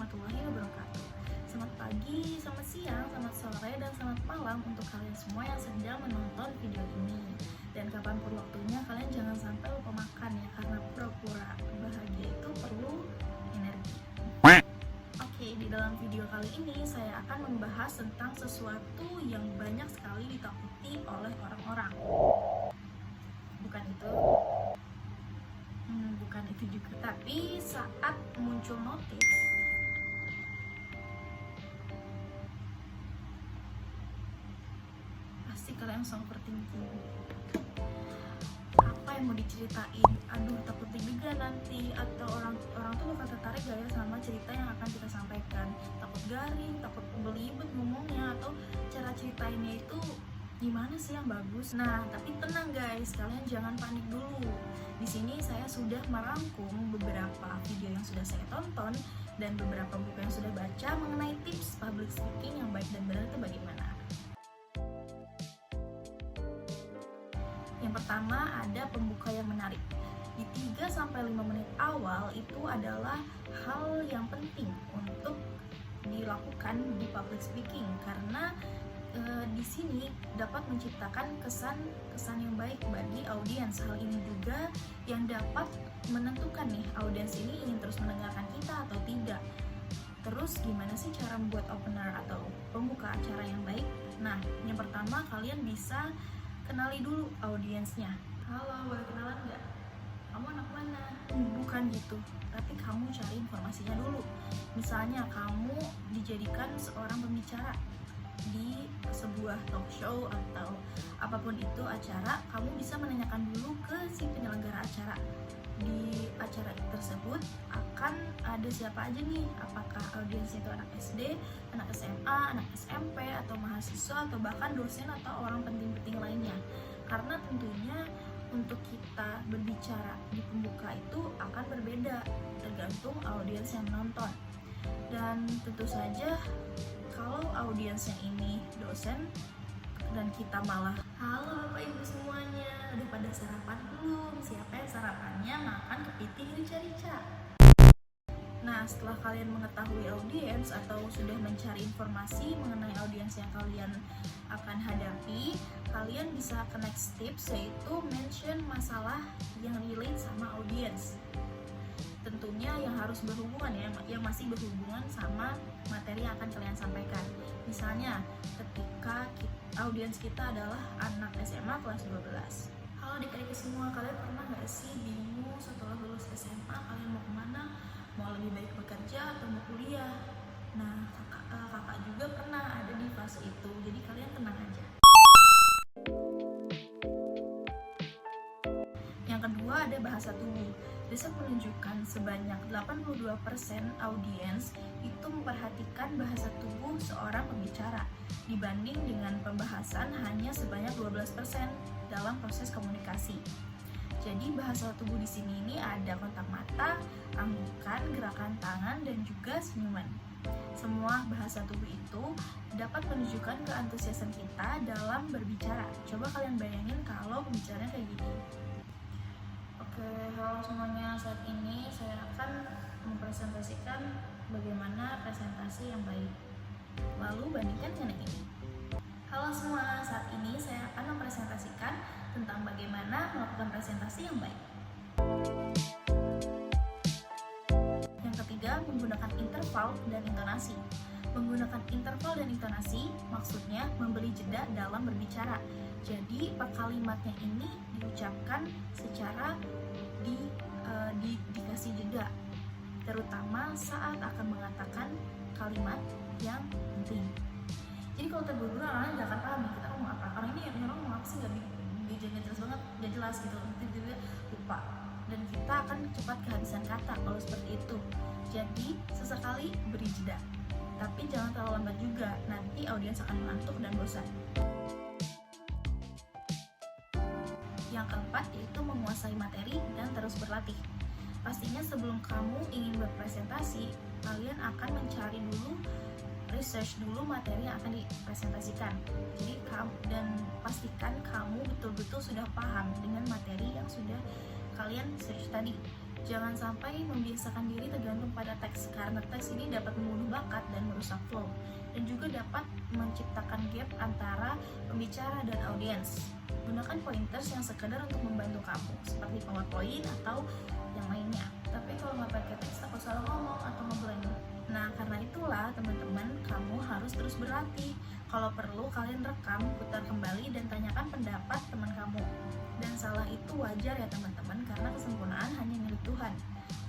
warahmatullahi wabarakatuh. Selamat pagi, selamat siang, selamat sore, dan selamat malam untuk kalian semua yang sedang menonton video ini. Dan kapanpun waktunya, kalian jangan sampai lupa makan ya, karena pura-pura bahagia itu perlu energi. Oke, di dalam video kali ini saya akan membahas tentang sesuatu yang banyak sekali ditakuti oleh orang-orang. Bukan itu. Bukan itu juga. Tapi saat muncul notif, pasti kalian langsung overthinking. Apa yang mau diceritain? Aduh, takut juga nanti, atau orang tuh bakal tertarik gak ya sama cerita yang akan kita sampaikan. Takut garing, takut belibet ngomongnya, atau cara ceritainnya itu gimana sih yang bagus. Nah, tapi tenang guys, kalian jangan panik dulu. Di sini saya sudah merangkum beberapa video yang sudah saya tonton dan beberapa buku yang sudah baca mengenai tips public speaking yang baik dan benar itu bagaimana. Yang pertama, ada pembuka yang menarik. Di 3-5 menit awal itu adalah hal yang penting untuk dilakukan di public speaking, karena di sini dapat menciptakan kesan yang baik bagi audiens. Hal ini juga yang dapat menentukan nih audiens ini ingin terus mendengarkan kita atau tidak. Terus gimana sih cara membuat opener atau pembuka acara yang baik? Nah, yang pertama kalian bisa kenali dulu audiensnya. Halo, boleh kenalan nggak? Kamu anak mana? Bukan gitu, tapi kamu cari informasinya dulu. Misalnya kamu dijadikan seorang pembicara di sebuah talk show atau apapun itu acara, kamu bisa menanyakan dulu ke si penyelenggara acara. Di acara tersebut akan ada siapa aja nih, apakah audiensnya itu anak SD, anak SMA, anak SMP, atau mahasiswa, atau bahkan dosen atau orang penting-penting lainnya. Karena tentunya untuk kita berbicara di pembuka itu akan berbeda tergantung audiens yang menonton. Dan tentu saja kalau audiensnya ini dosen dan kita malah, halo Bapak Ibu semuanya, udah pada sarapan belum? Siapa yang sarapannya makan kepiting rica-rica? Nah, setelah kalian mengetahui audiens atau sudah mencari informasi mengenai audiens yang kalian akan hadapi, kalian bisa ke next tips, yaitu mention masalah yang relate sama audiens. Tentunya yang harus berhubungan ya, yang masih berhubungan sama materi yang akan kalian sampaikan. Misalnya, ketika audiens kita adalah anak SMA kelas 12. Halo adik-adik semua, kalian pernah gak sih bingung setelah lulus SMA kalian mau kemana? Mau lebih baik bekerja atau mau kuliah? Nah, kakak juga pernah ada di fase itu, jadi kalian tenang aja. Yang kedua, ada bahasa tubuh. Riset menunjukkan sebanyak 82% audiens itu memperhatikan bahasa tubuh seorang pembicara dibanding dengan pembahasan hanya sebanyak 12% dalam proses komunikasi. Jadi bahasa tubuh di sini ini ada kontak mata, anggukan, gerakan tangan, dan juga senyuman. Semua bahasa tubuh itu dapat menunjukkan keantusiasan kita dalam berbicara. Coba kalian bayangin kalau pembicaranya kayak gini. Oke, halo semuanya, saat ini saya akan mempresentasikan bagaimana presentasi yang baik. Lalu bandingkan dengan ini. Halo semua, saat ini saya akan mempresentasikan tentang bagaimana melakukan presentasi yang baik. Yang ketiga, menggunakan interval dan intonasi. Menggunakan interval dan intonasi maksudnya memberi jeda dalam berbicara. Jadi kalimatnya ini diucapkan secara dikasih jeda, terutama saat akan mengatakan kalimat yang penting. Jadi kalau terburu-buru orang nggak akan paham nih kita ngomong apa. Karena ini orang ngomong apa sih nggak jelas banget, nggak jelas gitu, tiba-tiba lupa. Dan kita akan cepat kehabisan kata kalau seperti itu. Jadi sesekali beri jeda, tapi jangan terlalu lambat juga, nanti audiens akan mengantuk dan bosan. Yang keempat yaitu menguasai materi dan terus berlatih. Pastinya sebelum kamu ingin berpresentasi, kalian akan mencari dulu, research dulu materi yang akan dipresentasikan. Jadi dan pastikan kamu betul-betul sudah paham dengan materi yang sudah kalian search tadi. Jangan sampai membiasakan diri tergantung pada teks, karena teks ini dapat membunuh bakat dan merusak flow, dan juga dapat menciptakan gap antara pembicara dan audiens. Gunakan pointers yang sekedar untuk membantu kamu, seperti PowerPoint atau yang lainnya. Tapi kalau nggak pakai teks, takut salah ngomong atau ngeblank. Nah, karena itulah teman-teman, kamu harus terus berlatih. Kalau perlu, kalian rekam, putar kembali, dan tanyakan pendapat teman kamu. Dan salah itu wajar ya teman-teman, karena kesempurnaan hanya milik Tuhan.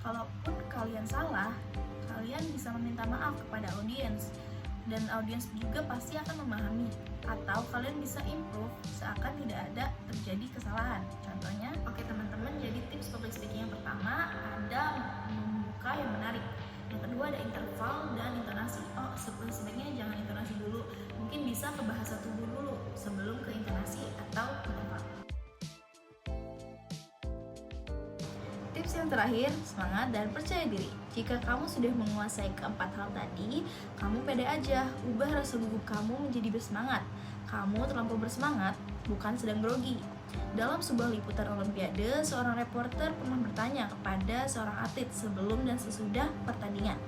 Kalaupun kalian salah, kalian bisa meminta maaf kepada audiens, dan audiens juga pasti akan memahami. Atau kalian bisa improve seakan tidak ada terjadi kesalahan. Contohnya, oke teman-teman, jadi tips public speaking yang pertama ada membuka yang menarik. Yang kedua ada interval dan intonasi. Sebaiknya jangan intonasi dulu, mungkin bisa ke bahasa tubuh dulu sebelum ke intonasi atau interval. Tips yang terakhir, semangat dan percaya diri. Jika kamu sudah menguasai keempat hal tadi, kamu pede aja, ubah rasa gugup kamu menjadi bersemangat. Kamu terlampau bersemangat, bukan sedang grogi. Dalam sebuah liputan olimpiade, seorang reporter pernah bertanya kepada seorang atlet sebelum dan sesudah pertandingan,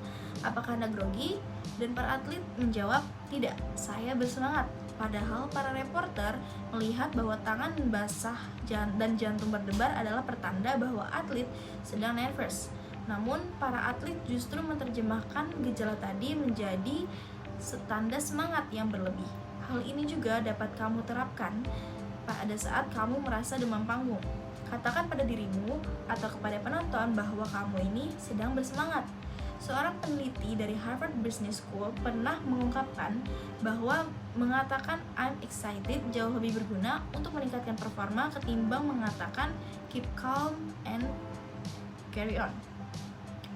apakah Anda grogi? Dan para atlet menjawab, tidak, saya bersemangat. Padahal para reporter melihat bahwa tangan basah dan jantung berdebar adalah pertanda bahwa atlet sedang nervous. Namun para atlet justru menerjemahkan gejala tadi menjadi tanda semangat yang berlebih. Hal ini juga dapat kamu terapkan pada saat kamu merasa demam panggung. Katakan pada dirimu atau kepada penonton bahwa kamu ini sedang bersemangat. Seorang peneliti dari Harvard Business School pernah mengungkapkan bahwa mengatakan I'm excited jauh lebih berguna untuk meningkatkan performa ketimbang mengatakan keep calm and carry on.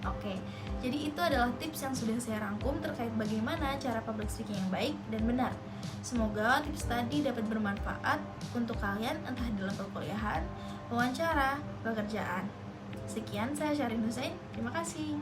Oke, jadi itu adalah tips yang sudah saya rangkum terkait bagaimana cara public speaking yang baik dan benar. Semoga tips tadi dapat bermanfaat untuk kalian entah dalam perkuliahan, wawancara, pekerjaan. Sekian, saya Syarin Hussein. Terima kasih.